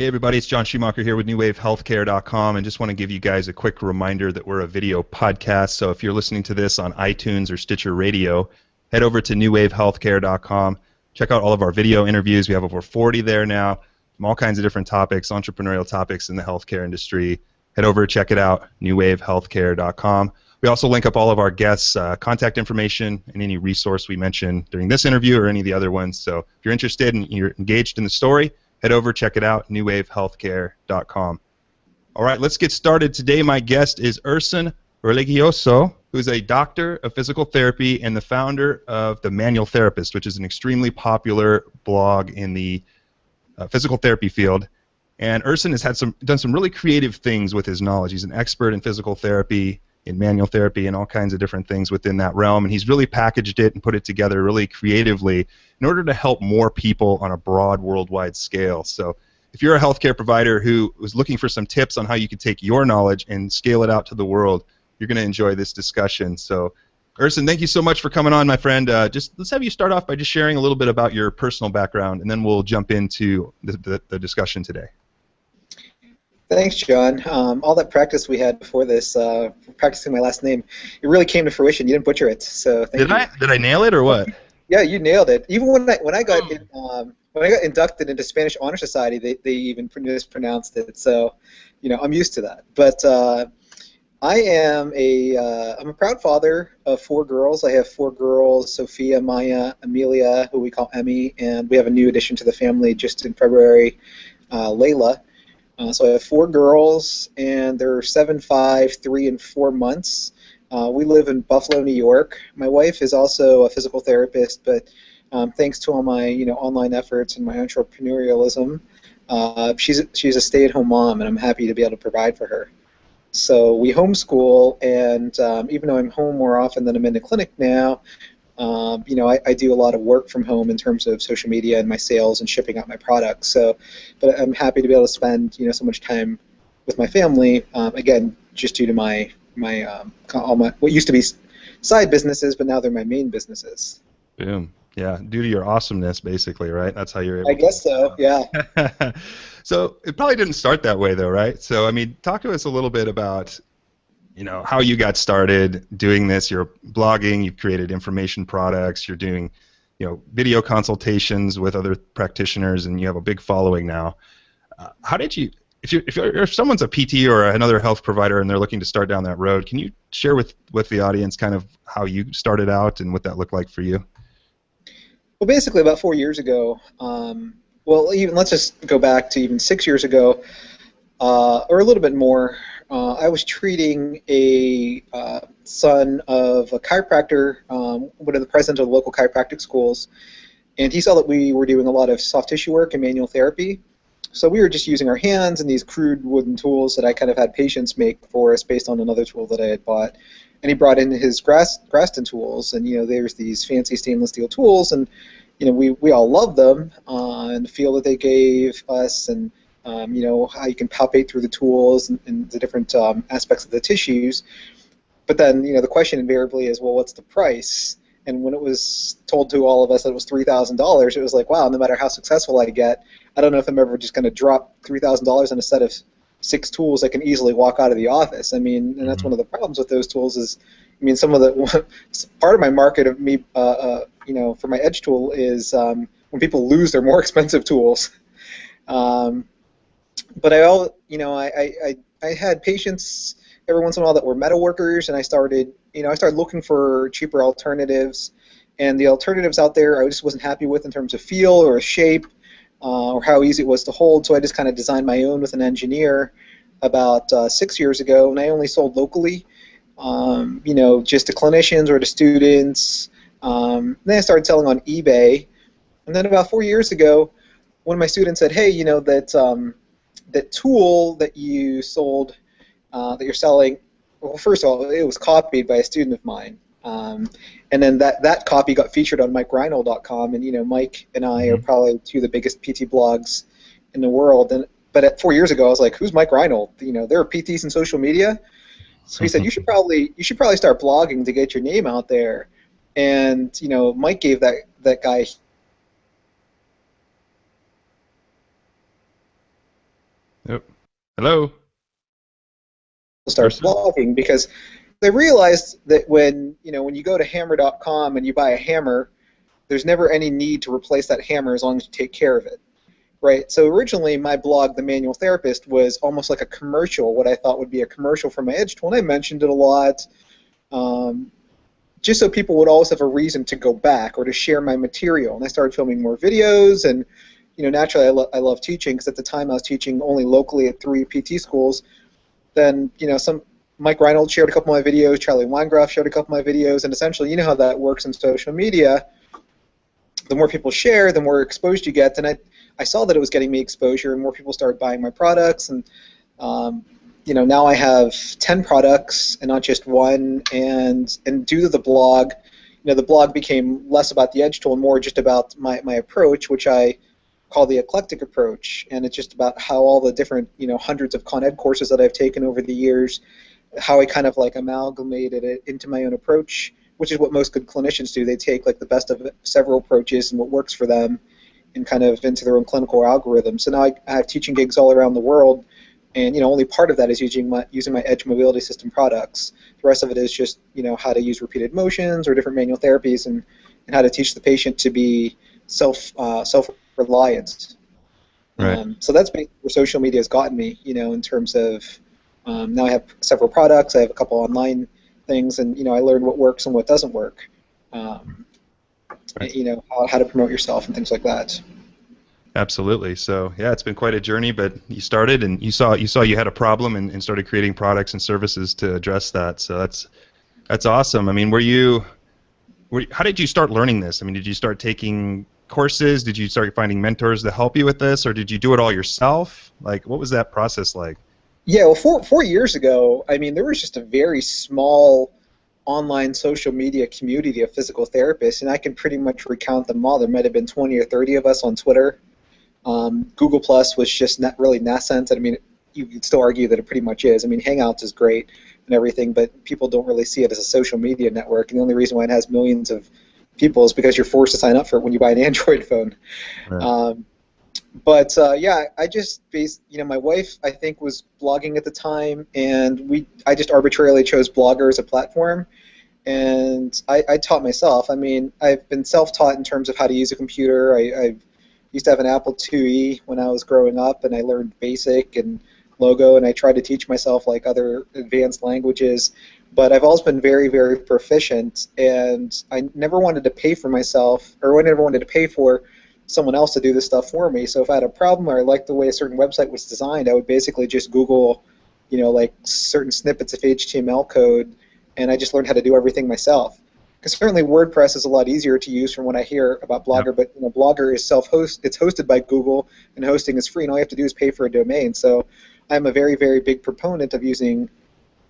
Hey everybody, it's John Schumacher here with NewWaveHealthcare.com, and just want to give you guys a quick reminder that we're a video podcast. So if you're listening to this on iTunes or Stitcher Radio, head over to NewWaveHealthcare.com. Check out all of our video interviews. We have over 40 there now, from all kinds of different topics, entrepreneurial topics in the healthcare industry. Head over, check it out, NewWaveHealthcare.com. We also link up all of our guests' contact information and any resource we mention during this interview or any of the other ones. So if you're interested and you're engaged in the story, head over, check it out, newwavehealthcare.com. All right, let's get started. Today, my guest is Erson Religioso, who's a doctor of physical therapy and the founder of The Manual Therapist, which is an extremely popular blog in the physical therapy field. And Erson has done some really creative things with his knowledge. He's an expert in physical therapy, in manual therapy, and all kinds of different things within that realm. And he's really packaged it and put it together really creatively in order to help more people on a broad worldwide scale. So if you're a healthcare provider who was looking for some tips on how you could take your knowledge and scale it out to the world, you're going to enjoy this discussion. So Erson, thank you so much for coming on, my friend. Let's have you start off by just sharing a little bit about your personal background, and then we'll jump into the discussion today. Thanks, John. All that practice we had before this, practicing my last name, it really came to fruition. You didn't butcher it, so thank you. Did I nail it or what? Yeah, you nailed it. Even when I got inducted into Spanish Honor Society, they even mispronounced it. So, I'm used to that. But I'm a proud father of 4 girls. I have 4 girls: Sophia, Maya, Amelia, who we call Emmy, and we have a new addition to the family just in February, Layla. So I have 4 girls, and they're 7, 5, 3, and 4 months. We live in Buffalo, New York. My wife is also a physical therapist, but thanks to all my online efforts and my entrepreneurialism, she's a stay-at-home mom, and I'm happy to be able to provide for her. So we homeschool, and even though I'm home more often than I'm in the clinic now, I do a lot of work from home in terms of social media and my sales and shipping out my products. So, but I'm happy to be able to spend so much time with my family. Again, just due to my what used to be side businesses, but now they're my main businesses. Boom. Yeah, due to your awesomeness, basically, right? That's how you're able. I guess so. Yeah. So it probably didn't start that way, though, right? So I mean, talk to us a little bit about how you got started doing this. You're blogging, you've created information products, you're doing, video consultations with other practitioners, and you have a big following now. How did you, if someone's a PT or another health provider and they're looking to start down that road, can you share with the audience kind of how you started out and what that looked like for you? Well, basically about 4 years ago, even let's just go back to even 6 years ago, or a little bit more. I was treating a son of a chiropractor, one of the presidents of the local chiropractic schools, and he saw that we were doing a lot of soft tissue work and manual therapy. So we were just using our hands and these crude wooden tools that I kind of had patients make for us based on another tool that I had bought. And he brought in his Graston tools, and there's these fancy stainless steel tools, and we all love them and the feel that they gave us, and how you can palpate through the tools and the different aspects of the tissues. But then, the question invariably is, well, what's the price? And when it was told to all of us that it was $3,000, it was like, wow, no matter how successful I get, I don't know if I'm ever just going to drop $3,000 on a set of 6 tools that can easily walk out of the office. I mean, and that's one of the problems with those tools is, some of the part of my market of me, for my edge tool is when people lose their more expensive tools. But I had patients every once in a while that were metal workers, and I started looking for cheaper alternatives, and the alternatives out there I just wasn't happy with in terms of feel or shape or how easy it was to hold. So I just kind of designed my own with an engineer about 6 years ago, and I only sold locally, just to clinicians or to students. Then I started selling on eBay, and then about 4 years ago, one of my students said, "Hey, that tool that you sold, that you're selling, well, first of all, it was copied by a student of mine. And then that copy got featured on MikeReinhold.com, and Mike and I are probably 2 of the biggest PT blogs in the world. But 4 years ago, I was like, who's Mike Reinhold? There are PTs in social media. So he said, you should probably start blogging to get your name out there. And Mike gave that guy Yep. Hello, Start Erson. blogging because they realized that when you go to hammer.com and you buy a hammer, there's never any need to replace that hammer as long as you take care of it. Right. So originally, my blog, The Manual Therapist, was almost like a commercial, what I thought would be a commercial for my edge tool, and I mentioned it a lot, um, just so people would always have a reason to go back or to share my material. And I started filming more videos, and naturally, I love teaching because at the time I was teaching only locally at 3 PT schools. Then some Mike Reynolds shared a couple of my videos, Charlie Weingroff shared a couple of my videos, and essentially, you know how that works in social media. The more people share, the more exposed you get. And I saw that it was getting me exposure, and more people started buying my products. And um, now I have 10 products and not just one. And due to the blog, the blog became less about the edge tool and more just about my approach, which I call the eclectic approach. And it's just about how all the different hundreds of Con Ed courses that I've taken over the years, how I kind of like amalgamated it into my own approach, which is what most good clinicians do. They take like the best of several approaches and what works for them and kind of into their own clinical algorithm. So now I have teaching gigs all around the world, and only part of that is using my Edge Mobility System products. The rest of it is just how to use repeated motions or different manual therapies, and how to teach the patient to be self-reliant. Right. So that's basically where social media has gotten me, in terms of now I have several products, I have a couple online things, and I learned what works and what doesn't work. Um, Right. how to promote yourself and things like that. Absolutely. So yeah, it's been quite a journey, but you started and you saw you had a problem and started creating products and services to address that. So that's awesome. I mean, how did you start learning this? I mean, did you start taking courses? Did you start finding mentors to help you with this, or did you do it all yourself? Like, what was that process like? Yeah, well, 4 years ago, I mean, there was just a very small online social media community of physical therapists, and I can pretty much recount them all. There might have been 20 or 30 of us on Twitter. Google Plus was just not really nascent. I mean, you could still argue that it pretty much is. I mean, Hangouts is great and everything, but people don't really see it as a social media network. And the only reason why it has millions of people is because you're forced to sign up for it when you buy an Android phone. Right. Um, but yeah, I just my wife I think was blogging at the time, and I just arbitrarily chose Blogger as a platform, and I taught myself. I mean, I've been self-taught in terms of how to use a computer. I used to have an Apple IIe when I was growing up, and I learned BASIC and Logo, and I tried to teach myself like other advanced languages. But I've always been very, very proficient, and I never wanted to pay for myself, or I never wanted to pay for someone else to do this stuff for me. So if I had a problem or I liked the way a certain website was designed, I would basically just Google, like certain snippets of HTML code, and I just learned how to do everything myself. Because certainly WordPress is a lot easier to use from what I hear about Yep. Blogger, but Blogger is self-host. It's hosted by Google, and hosting is free, and all you have to do is pay for a domain. So I'm a very, very big proponent of using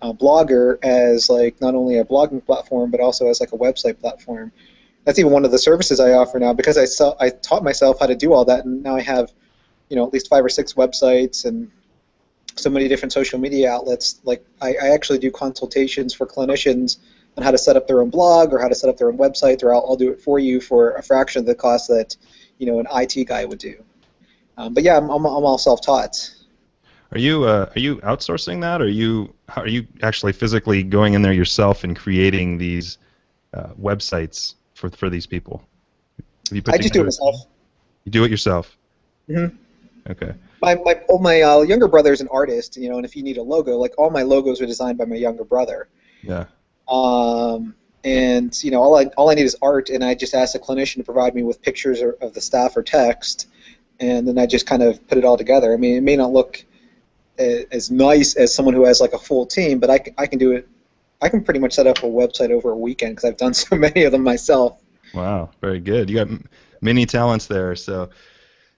Blogger as like not only a blogging platform, but also as like a website platform. That's even one of the services I offer now because I taught myself how to do all that, and now I have at least 5 or 6 websites and so many different social media outlets. Like I actually do consultations for clinicians on how to set up their own blog or how to set up their own website, or I'll do it for you for a fraction of the cost that an IT guy would do. But yeah, I'm all self-taught. Are you outsourcing that, or are you actually physically going in there yourself and creating these websites for these people? Have you put I just do it together a myself. team? You do it yourself. hmm Okay. my younger brother is an artist, and if you need a logo, like all my logos are designed by my younger brother. Yeah. Um, and all I need is art, and I just ask a clinician to provide me with pictures of the staff or text, and then I just kind of put it all together. I mean, it may not look as nice as someone who has like a full team, but I can do it. I can pretty much set up a website over a weekend because I've done so many of them myself. Wow. Very good. You got many talents there. So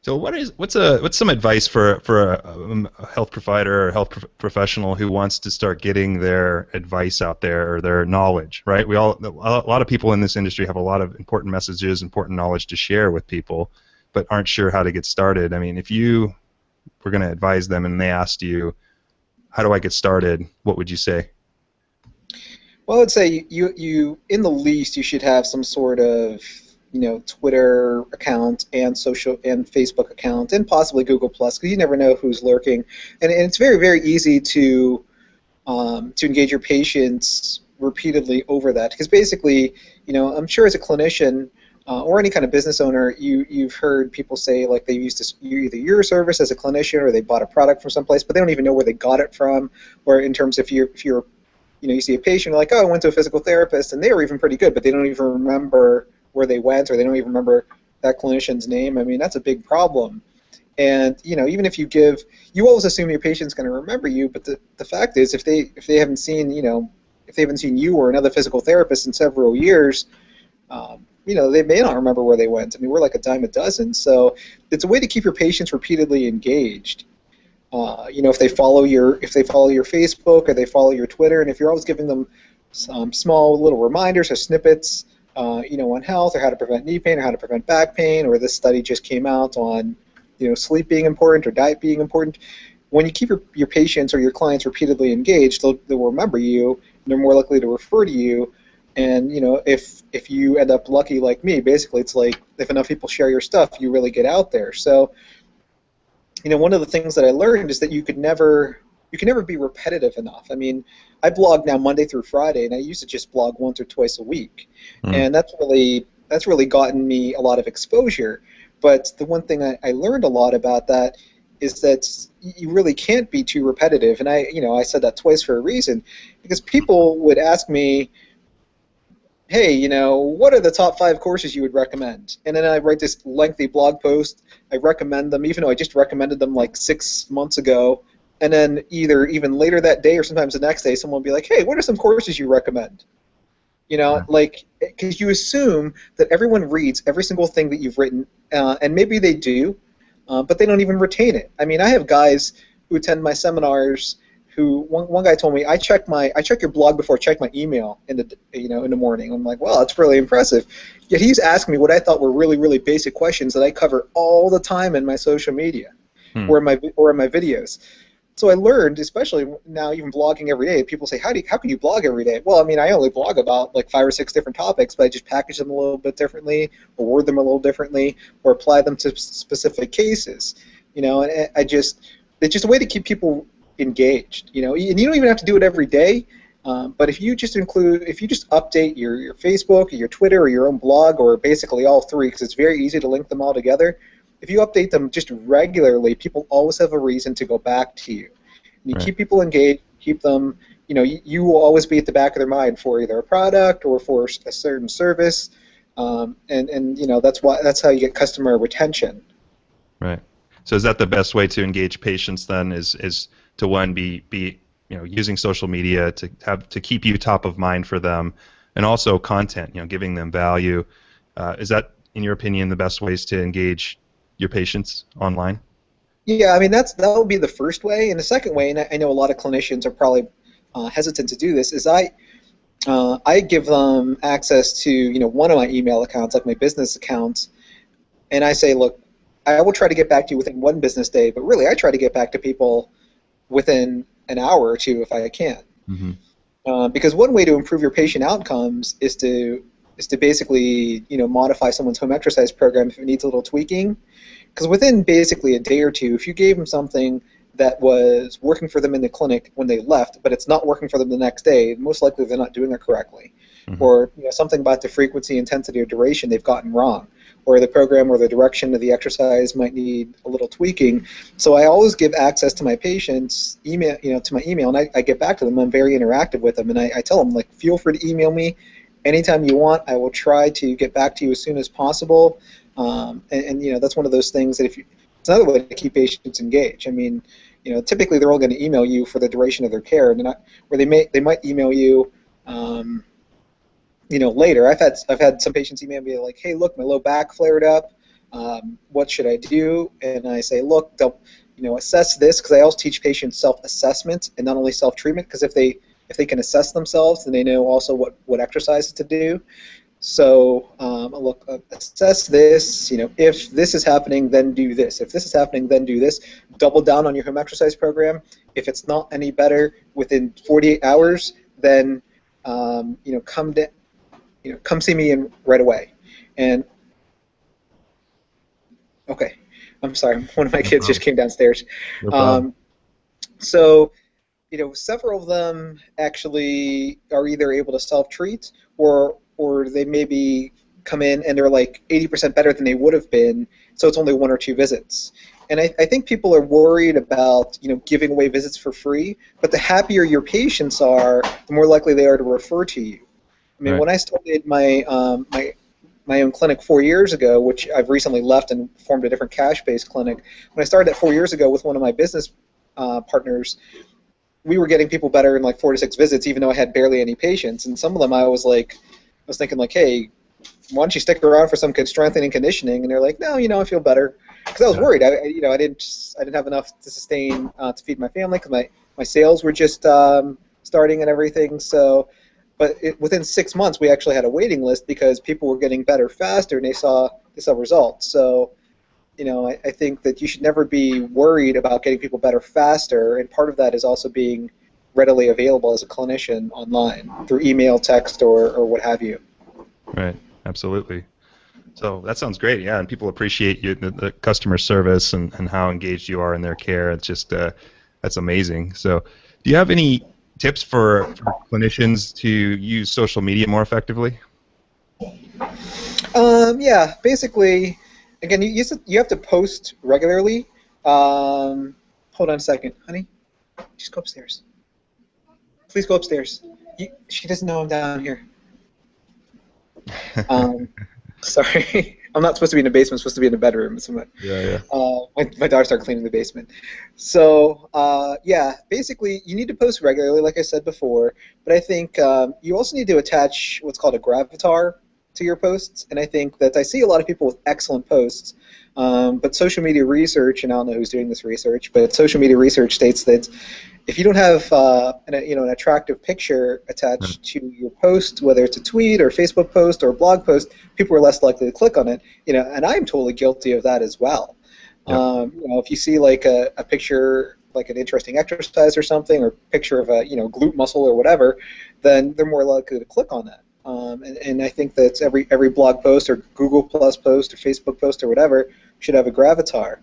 what's some advice for a health provider or health professional who wants to start getting their advice out there or their knowledge, right? A lot of people in this industry have a lot of important messages, important knowledge to share with people, but aren't sure how to get started. I mean, if you were going to advise them and they asked you, how do I get started? What would you say? Well, I would say you in the least you should have some sort of Twitter account and social and Facebook account and possibly Google Plus, because you never know who's lurking, and it's very, very easy to engage your patients repeatedly over that, because basically, I'm sure as a clinician or any kind of business owner, you've heard people say like they used to either your service as a clinician or they bought a product from someplace, but they don't even know where they got it from, or in terms if you're you see a patient like, oh, I went to a physical therapist and they were even pretty good, but they don't even remember where they went, or they don't even remember that clinician's name. I mean, that's a big problem. And even if you always assume your patient's going to remember you, but the fact is, if they haven't seen you or another physical therapist in several years, they may not remember where they went. I mean, we're like a dime a dozen. So it's a way to keep your patients repeatedly engaged. If they follow your Facebook or they follow your Twitter, and if you're always giving them some small little reminders or snippets, on health or how to prevent knee pain or how to prevent back pain, or this study just came out on sleep being important or diet being important. When you keep your patients or your clients repeatedly engaged, they'll remember you, and they're more likely to refer to you. And if you end up lucky like me, basically it's like if enough people share your stuff, you really get out there. So one of the things that I learned is that you can never be repetitive enough. I mean, I blog now Monday through Friday, and I used to just blog once or twice a week, and that's really gotten me a lot of exposure. But the one thing I learned a lot about that is that you really can't be too repetitive, and I said that twice for a reason, because people would ask me, hey, what are the top 5 courses you would recommend? And then I write this lengthy blog post. I recommend them, even though I just recommended them like 6 months ago. And then either even later that day or sometimes the next day, someone will be like, hey, what are some courses you recommend? Because you assume that everyone reads every single thing that you've written, and maybe they do, but they don't even retain it. I mean, I have guys who attend my seminars who one guy told me, I check your blog before I check my email in the morning. I'm like, well, that's really impressive. Yet he's asking me what I thought were really, really basic questions that I cover all the time in my social media or in my videos. So I learned, especially now even blogging every day, people say, how can you blog every day? Well, I mean, I only blog about like 5 or 6 different topics, but I just package them a little bit differently, or word them a little differently, or apply them to specific cases. And it's just a way to keep people engaged. And you don't even have to do it every day. But if you just update your Facebook or your Twitter or your own blog, or basically all 3, because it's very easy to link them all together. If you update them just regularly, people always have a reason to go back to you. And you keep people engaged, keep them, you will always be at the back of their mind for either a product or for a certain service, and that's how you get customer retention. Right. So is that the best way to engage patients then? Is to one be using social media to keep you top of mind for them, and also content, giving them value. Is that, in your opinion, the best ways to engage your patients online? Yeah, I mean that would be the first way, and the second way, and I know a lot of clinicians are probably hesitant to do this, is I give them access to one of my email accounts, like my business accounts, and I say, look, I will try to get back to you within 1 business day, but really I try to get back to people within an hour or 2 if I can. Mm-hmm. Because one way to improve your patient outcomes is to basically modify someone's home exercise program if it needs a little tweaking. Because within basically a day or 2, if you gave them something that was working for them in the clinic when they left, but it's not working for them the next day, most likely they're not doing it correctly. Mm-hmm. Or something about the frequency, intensity, or duration they've gotten wrong, or the program or the direction of the exercise might need a little tweaking. So I always give access to my patients, to my email, and I get back to them. I'm very interactive with them, and I tell them, like, feel free to email me anytime you want. I will try to get back to you as soon as possible. And that's one of those things that it's another way to keep patients engaged. I mean, typically they're all going to email you for the duration of their care, and where they might email you. Later. I've had some patients email me like, hey, look, my low back flared up. What should I do? And I say, look, assess this, because I also teach patients self-assessment and not only self-treatment, because if they can assess themselves, then they know also what exercises to do. So look, assess this. If this is happening, then do this. If this is happening, then do this. Double down on your home exercise program. If it's not any better within 48 hours, then come see me right away. And Okay. I'm sorry. One of my No kids just problem. came downstairs. No problem. Um, so, several of them actually are either able to self-treat or they maybe come in and they're like 80% better than they would have been, so it's only one or two visits. And I think people are worried about, giving away visits for free, but the happier your patients are, the more likely they are to refer to you. I mean, Right. when I started my own clinic 4 years ago, which I've recently left and formed a different cash-based clinic. When I started that 4 years ago with one of my business partners, we were getting people better in like 4 to 6 visits, even though I had barely any patients. And some of them I was thinking like, hey, why don't you stick around for some strengthening conditioning? And they're like, no, I feel better, because I was Yeah. worried. I didn't have enough to sustain to feed my family, because my sales were just starting and everything. So, but within 6 months, we actually had a waiting list because people were getting better faster and they saw results. So, I think that you should never be worried about getting people better faster, and part of that is also being readily available as a clinician online through email, text, or what have you. Right. Absolutely. So that sounds great. Yeah, and people appreciate the customer service and how engaged you are in their care. It's just that's amazing. So, do you have any tips for clinicians to use social media more effectively? Yeah, basically, again, you have to post regularly. Hold on a second, honey. Just go upstairs. Please go upstairs. She doesn't know I'm down here. Um, Sorry, I'm not supposed to be in the basement. I'm supposed to be in the bedroom. Yeah, yeah. My daughter started cleaning the basement. So yeah, basically, you need to post regularly, like I said before. But I think you also need to attach what's called a gravatar to your posts. And I think that I see a lot of people with excellent posts, but social media research, and I don't know who's doing this research, but social media research states that if you don't have an attractive picture Yeah. attached to your post, whether it's a tweet or Facebook post or a blog post, people are less likely to click on it. And I'm totally guilty of that as well. Yep. If you see like a picture, like an interesting exercise or something, or picture of a glute muscle or whatever, then they're more likely to click on that. And I think that every blog post or Google Plus post or Facebook post or whatever should have a gravatar.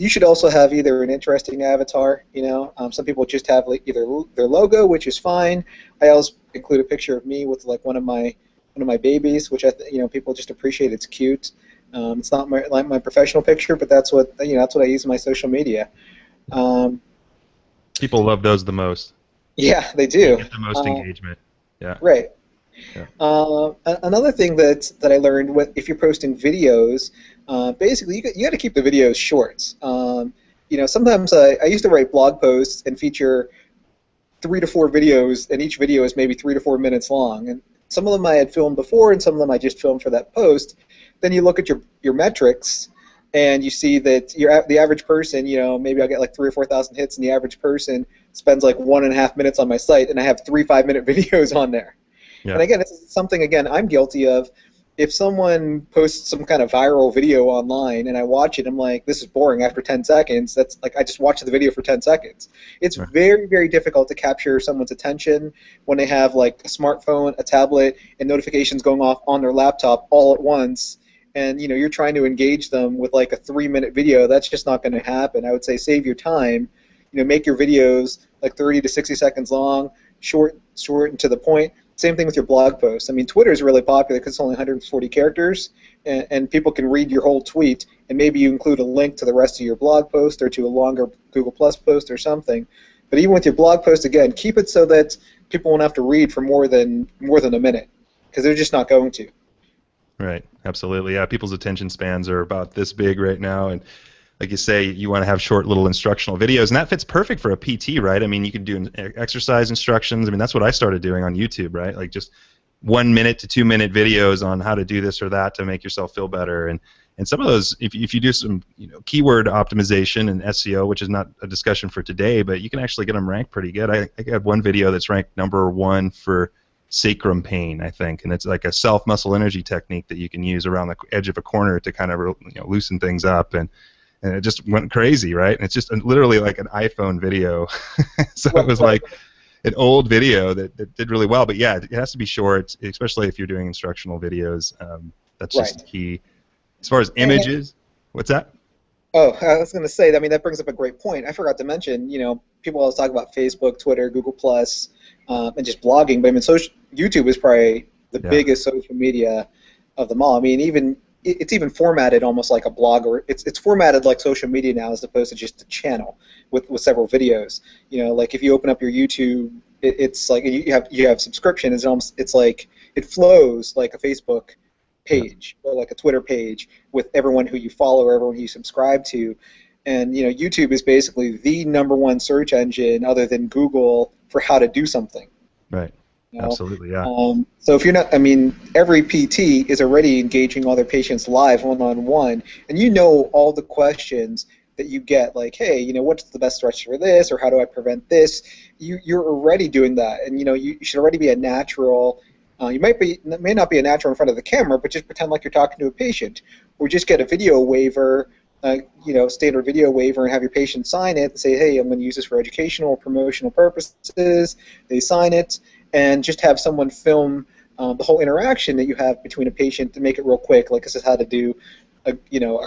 You should also have either an interesting avatar. Some people just have like either their logo, which is fine. I always include a picture of me with like one of my babies, which people just appreciate. It's cute. It's not my professional picture, but that's what I use in my social media. Um, People love those the most. yeah, they You do. get the most Uh, engagement. Yeah. right. Yeah. Another thing that I learned, if you're posting videos, basically you got to keep the videos short. Sometimes I used to write blog posts and feature 3 to 4 videos, and each video is maybe 3 to 4 minutes long. And some of them I had filmed before, and some of them I just filmed for that post. Then you look at your metrics, and you see that the average person, maybe I'll get like 3 or 4 thousand hits, and the average person spends like 1.5 minutes on my site, and I have 3 5-minute videos on there. Yeah. And again, it's something I'm guilty of. If someone posts some kind of viral video online and I watch it, I'm like, this is boring after 10 seconds. That's like I just watched the video for 10 seconds. It's Right. very, very difficult to capture someone's attention when they have like a smartphone, a tablet, and notifications going off on their laptop all at once. And you're trying to engage them with like a 3-minute video. That's just not going to happen. I would say save your time. Make your videos like 30 to 60 seconds long, short and to the point. Same thing with your blog posts. I mean, Twitter is really popular because it's only 140 characters, and people can read your whole tweet, and maybe you include a link to the rest of your blog post or to a longer Google Plus post or something. But even with your blog post, again, keep it so that people won't have to read for more than a minute, because they're just not going to. Right. Absolutely. Yeah. People's attention spans are about this big right now, and like you say, you want to have short little instructional videos, and that fits perfect for a PT, right? I mean, you can do exercise instructions. I mean, that's what I started doing on YouTube, right? Like just 1 minute to 2 minute videos on how to do this or that to make yourself feel better. And some of those, if you do some keyword optimization and SEO, which is not a discussion for today, but you can actually get them ranked pretty good. I have one video that's ranked #1 for sacrum pain, I think, and it's like a self muscle energy technique that you can use around the edge of a corner to kind of loosen things up, and it just went crazy, right? And it's just literally like an iPhone video. So it Right, was right, like an old video that did really well. But yeah, it has to be short, especially if you're doing instructional videos. That's right. just key. As far as And, images. What's that? Oh, I was going to say, I mean, that brings up a great point. I forgot to mention, people always talk about Facebook, Twitter, Google Plus, and just blogging. But I mean, YouTube is probably the Yeah. biggest social media of them all. I mean, it's even formatted almost like a blog, or it's formatted like social media now, as opposed to just a channel with several videos. Like if you open up your YouTube, it's like you have subscription. It's like it flows like a Facebook Yeah. page or like a Twitter page with everyone who you follow or everyone who you subscribe to. And YouTube is basically the number one search engine other than Google for how to do something. Right. You know, Absolutely. Yeah. so if you're not, I mean, every PT is already engaging all their patients live, one-on-one, and you know all the questions that you get, like, hey, what's the best stretch for this, or how do I prevent this? You're already doing that, and you should already be a natural. You may not be a natural in front of the camera, but just pretend like you're talking to a patient, or just get a video waiver, standard video waiver, and have your patient sign it and say, hey, I'm going to use this for educational or promotional purposes. They sign it, and just have someone film the whole interaction that you have between a patient to make it real quick, like this is how to do a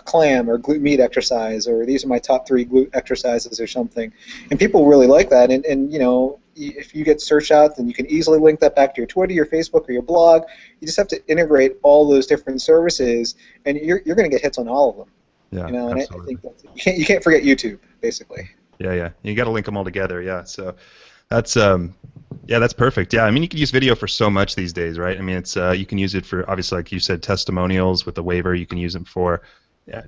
clam or glute med exercise, or these are my top 3 glute exercises or something. And people really like that, and if you get searched out, then you can easily link that back to your Twitter, your Facebook, or your blog. You just have to integrate all those different services, and you're going to get hits on all of them. Yeah. And I Absolutely. think you can't forget YouTube, basically. Yeah. Yeah. You got to link them all together. Yeah. So that's yeah, that's perfect. Yeah, I mean, you can use video for so much these days, right? I mean, it's you can use it for, obviously, like you said, testimonials with the waiver. You can use them for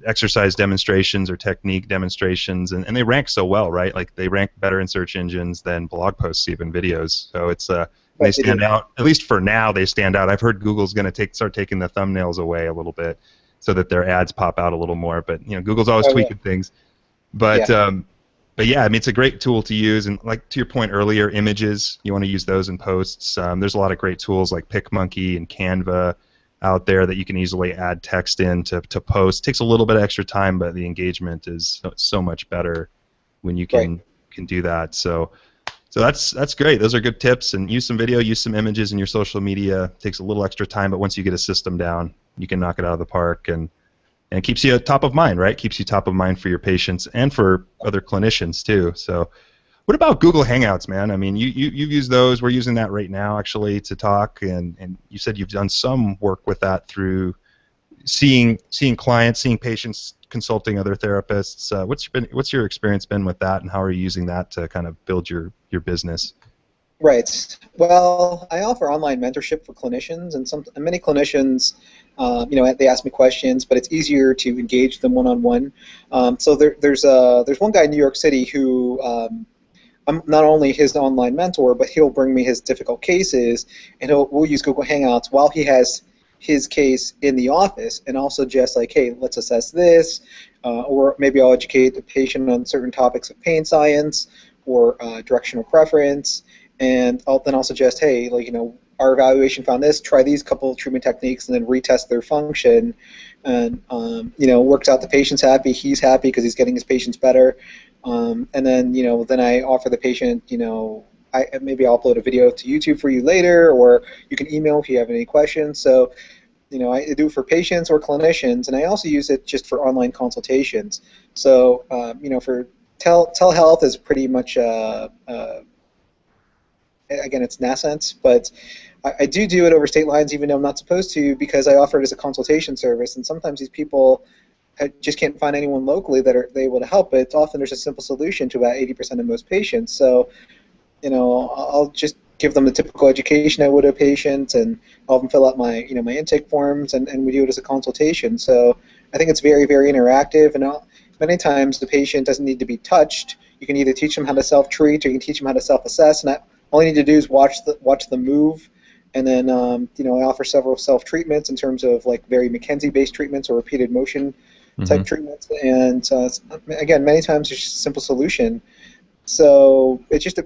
exercise demonstrations or technique demonstrations, and they rank so well, right? Like they rank better in search engines than blog posts, even videos. So it's and they But they stand do. out. At least for now, they stand out. I've heard Google's going to start taking the thumbnails away a little bit, so that their ads pop out a little more. But Google's always Oh yeah, tweaking things. But yeah. but yeah, I mean, it's a great tool to use. And like to your point earlier, images, you want to use those in posts. There's a lot of great tools like PicMonkey and Canva out there that you can easily add text in to post. It takes a little bit of extra time, but the engagement is so much better when you Right. can do that. So that's great. Those are good tips. And use some video, use some images in your social media. It takes a little extra time, but once you get a system down, you can knock it out of the park. And it keeps you top of mind, right? Keeps you top of mind for your patients and for other clinicians too. So, what about Google Hangouts, man? I mean, you've used those. We're using that right now, actually, to talk. And you said you've done some work with that through seeing clients, seeing patients, consulting other therapists. What's your experience been with that, and how are you using that to kind of build your business? Right. Well, I offer online mentorship for clinicians, and many clinicians, they ask me questions, but it's easier to engage them one-on-one. So there's one guy in New York City who I'm not only his online mentor, but he'll bring me his difficult cases, and we'll use Google Hangouts while he has his case in the office, and also just like, hey, let's assess this, or maybe I'll educate the patient on certain topics of pain science or directional preference, and then I'll suggest, hey, like our evaluation found this, try these couple of treatment techniques, and then retest their function, and works out, the patient's happy, he's happy because he's getting his patients better. And then I offer the patient, maybe I'll upload a video to YouTube for you later, or you can email if you have any questions. So, I do it for patients or clinicians, and I also use it just for online consultations. So, for telehealth is pretty much, again, it's nascent, but I do it over state lines, even though I'm not supposed to, because I offer it as a consultation service, and sometimes these people just can't find anyone locally that are able to help it. Often there's a simple solution to about 80% of most patients. So, I'll just give them the typical education I would a patient, and I'll have them fill out my intake forms, and we do it as a consultation. So I think it's very, very interactive, and many times the patient doesn't need to be touched. You can either teach them how to self-treat, or you can teach them how to self-assess, and all you need to do is watch them move. And then, I offer several self-treatments in terms of like very McKenzie-based treatments or repeated motion Hmm. type treatments, and again, many times there's just a simple solution. So it's just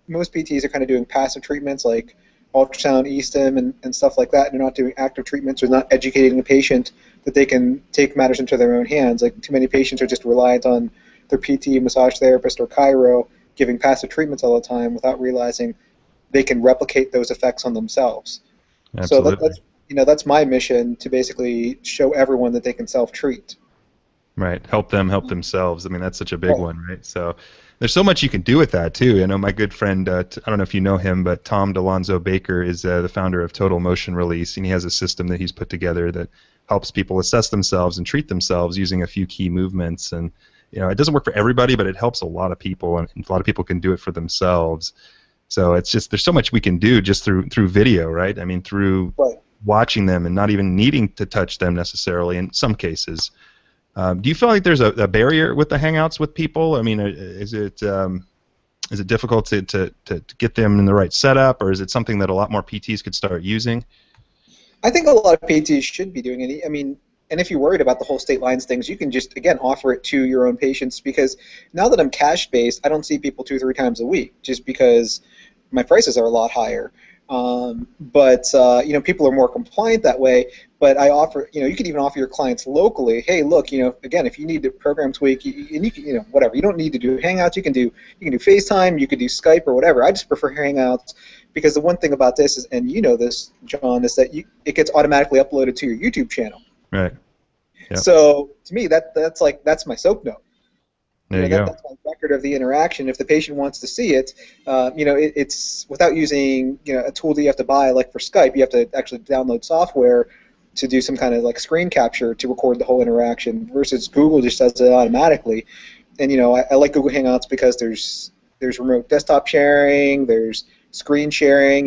most PTs are kind of doing passive treatments like ultrasound, e-stim, and stuff like that, and they're not doing active treatments, or not educating the patient that they can take matters into their own hands. Like too many patients are just reliant on their PT, massage therapist, or chiro giving passive treatments all the time without realizing they can replicate those effects on themselves. So Absolutely. that's my mission, to basically show everyone that they can self-treat. Right. Help them help themselves. I mean, that's such a big Right. one, right? So there's so much you can do with that too. I know my good friend, I don't know if you know him, but Tom DeLonzo Baker is the founder of Total Motion Release, and he has a system that he's put together that helps people assess themselves and treat themselves using a few key movements. And it doesn't work for everybody, but it helps a lot of people, and a lot of people can do it for themselves. So it's just there's so much we can do just through video, right? I mean, through Right. watching them and not even needing to touch them necessarily in some cases. Do you feel like there's a barrier with the Hangouts with people? I mean, is it difficult to get them in the right setup, or is it something that a lot more PTs could start using? I think a lot of PTs should be doing it. I mean, and if you're worried about the whole state lines things, you can just, again, offer it to your own patients, because now that I'm cash-based, I don't see people 2 or 3 times a week just because my prices are a lot higher. But people are more compliant that way. But I offer, you could even offer your clients locally. Hey, look, again, if you need to program tweak, and you can, whatever, you don't need to do Hangouts. You can do FaceTime, you can do Skype or whatever. I just prefer Hangouts because the one thing about this is, and you know this, John, is that it gets automatically uploaded to your YouTube channel. Right. Yep. So to me, that's my soap note. There you go. That's my record of the interaction. If the patient wants to see it, it's without using a tool that you have to buy, like for Skype. You have to actually download software to do some kind of like screen capture to record the whole interaction. Versus Google just does it automatically. And I like Google Hangouts because there's remote desktop sharing, there's screen sharing.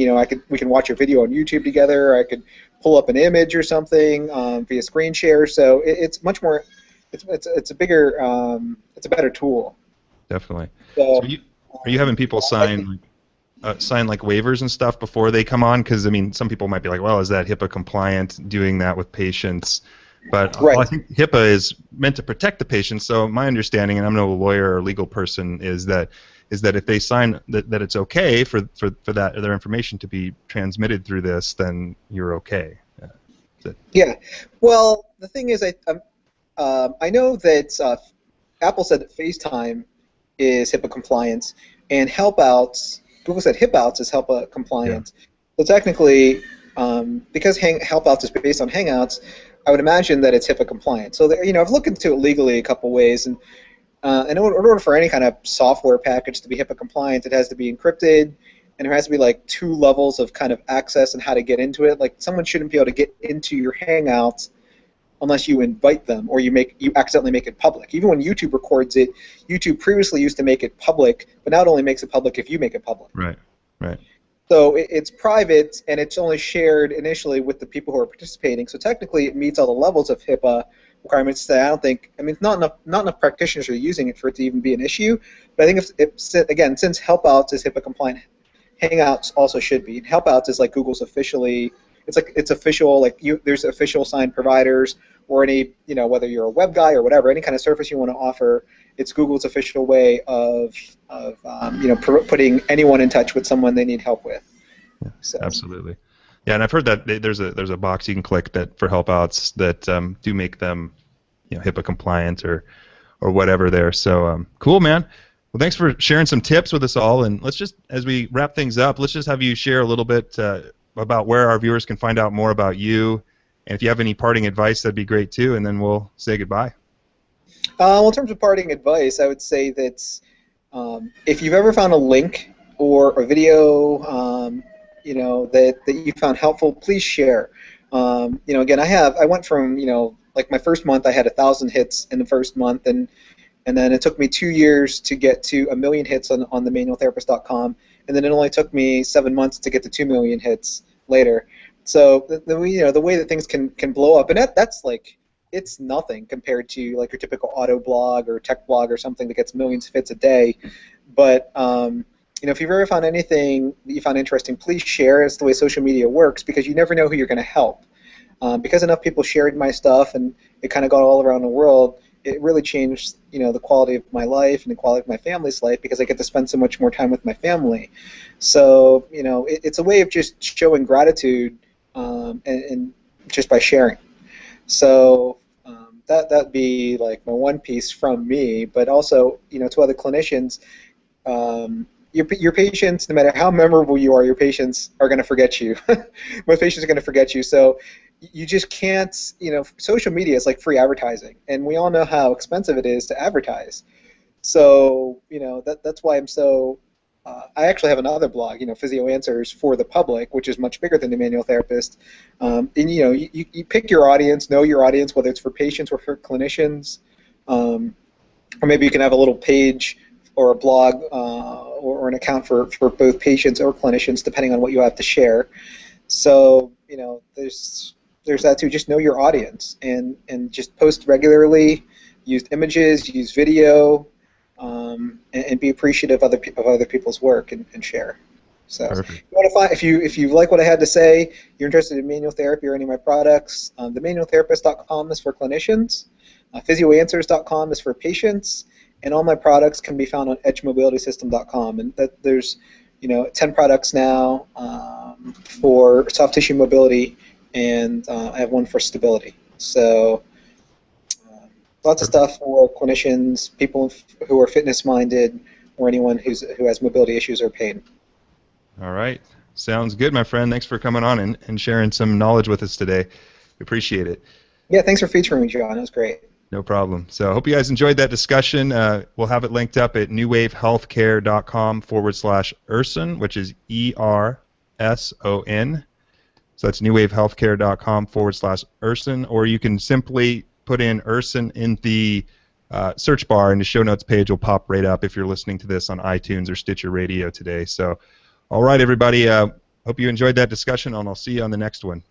We can watch a video on YouTube together. I could pull up an image or something via screen share. So it's much more. It's a bigger. It's a better tool. Definitely. So, So are you having people sign like waivers and stuff before they come on? Because I mean, some people might be like, well, is that HIPAA compliant doing that with patients? But right. I think HIPAA is meant to protect the patient. So my understanding, and I'm no lawyer or legal person, is that if they sign that it's okay for their information to be transmitted through this, then you're okay. Yeah. Well, the thing is, I know that Apple said that FaceTime is HIPAA compliant, and Google said HipOuts is HIPAA compliant. Yeah. So technically, because HelpOuts is based on Hangouts, I would imagine that it's HIPAA compliant. So I've looked into it legally a couple ways, and in order for any kind of software package to be HIPAA compliant, it has to be encrypted, and there has to be like 2 levels of kind of access and how to get into it. Like someone shouldn't be able to get into your Hangouts unless you invite them or you accidentally make it public. Even when YouTube records it, YouTube previously used to make it public, but now it only makes it public if you make it public. Right. Right. So it's private, and it's only shared initially with the people who are participating. So technically, it meets all the levels of HIPAA requirements. That I don't think. I mean, not enough practitioners are using it for it to even be an issue. But I think again, since HelpOuts is HIPAA compliant, Hangouts also should be. HelpOuts is like Google's officially. It's official. Like there's official signed providers, or any whether you're a web guy or whatever, any kind of service you want to offer. It's Google's official way of putting anyone in touch with someone they need help with. Yeah, so. Absolutely. Yeah, and I've heard that there's a box you can click that for HelpOuts that do make them HIPAA compliant or whatever there. So cool, man. Well, thanks for sharing some tips with us all. And let's just, as we wrap things up, let's just have you share a little bit about where our viewers can find out more about you. And if you have any parting advice, that'd be great too. And then we'll say goodbye. Well, in terms of parting advice, I would say that if you've ever found a link or a video, that you found helpful, please share. Again, I went from like my first month, I had 1,000 hits in the first month, and then it took me 2 years to get to 1 million hits on the manualtherapist.com, and then it only took me 7 months to get to 2 million hits later. So the way that things can blow up, and that's like, it's nothing compared to like your typical auto blog or tech blog or something that gets millions of hits a day. But if you've ever found anything that you found interesting, please share. It's the way social media works, because you never know who you're going to help. Because enough people shared my stuff and it kind of got all around the world, it really changed the quality of my life and the quality of my family's life, because I get to spend so much more time with my family. So it's a way of just showing gratitude and just by sharing. So that'd be like my one piece from me. But also to other clinicians, your patients, no matter how memorable you are, your patients are going to forget you. Most patients are going to forget you. So you just can't, social media is like free advertising, and we all know how expensive it is to advertise. So, that's why I'm so. I actually have another blog, Physio Answers for the public, which is much bigger than the manual therapist. And you pick your audience, know your audience, whether it's for patients or for clinicians, or maybe you can have a little page or a blog or an account for both patients or clinicians, depending on what you have to share. So, there's that too. Just know your audience and just post regularly. Use images, use video, and be appreciative of other people's work and share. So, Perfect. if you like what I had to say, you're interested in manual therapy or any of my products, themanualtherapist.com is for clinicians, physioanswers.com is for patients, and all my products can be found on edgemobilitysystem.com. And there's 10 products now for soft tissue mobility, and I have one for stability. So lots of stuff for clinicians, people who are fitness-minded, or anyone who has mobility issues or pain. All right. Sounds good, my friend. Thanks for coming on and sharing some knowledge with us today. We appreciate it. Yeah, thanks for featuring me, John. It was great. No problem. So I hope you guys enjoyed that discussion. We'll have it linked up at newwavehealthcare.com/Erson, which is ERSON. So that's newwavehealthcare.com/Erson, or you can simply put in Erson in the search bar, and the show notes page will pop right up if you're listening to this on iTunes or Stitcher Radio today. So, all right, everybody. Hope you enjoyed that discussion, and I'll see you on the next one.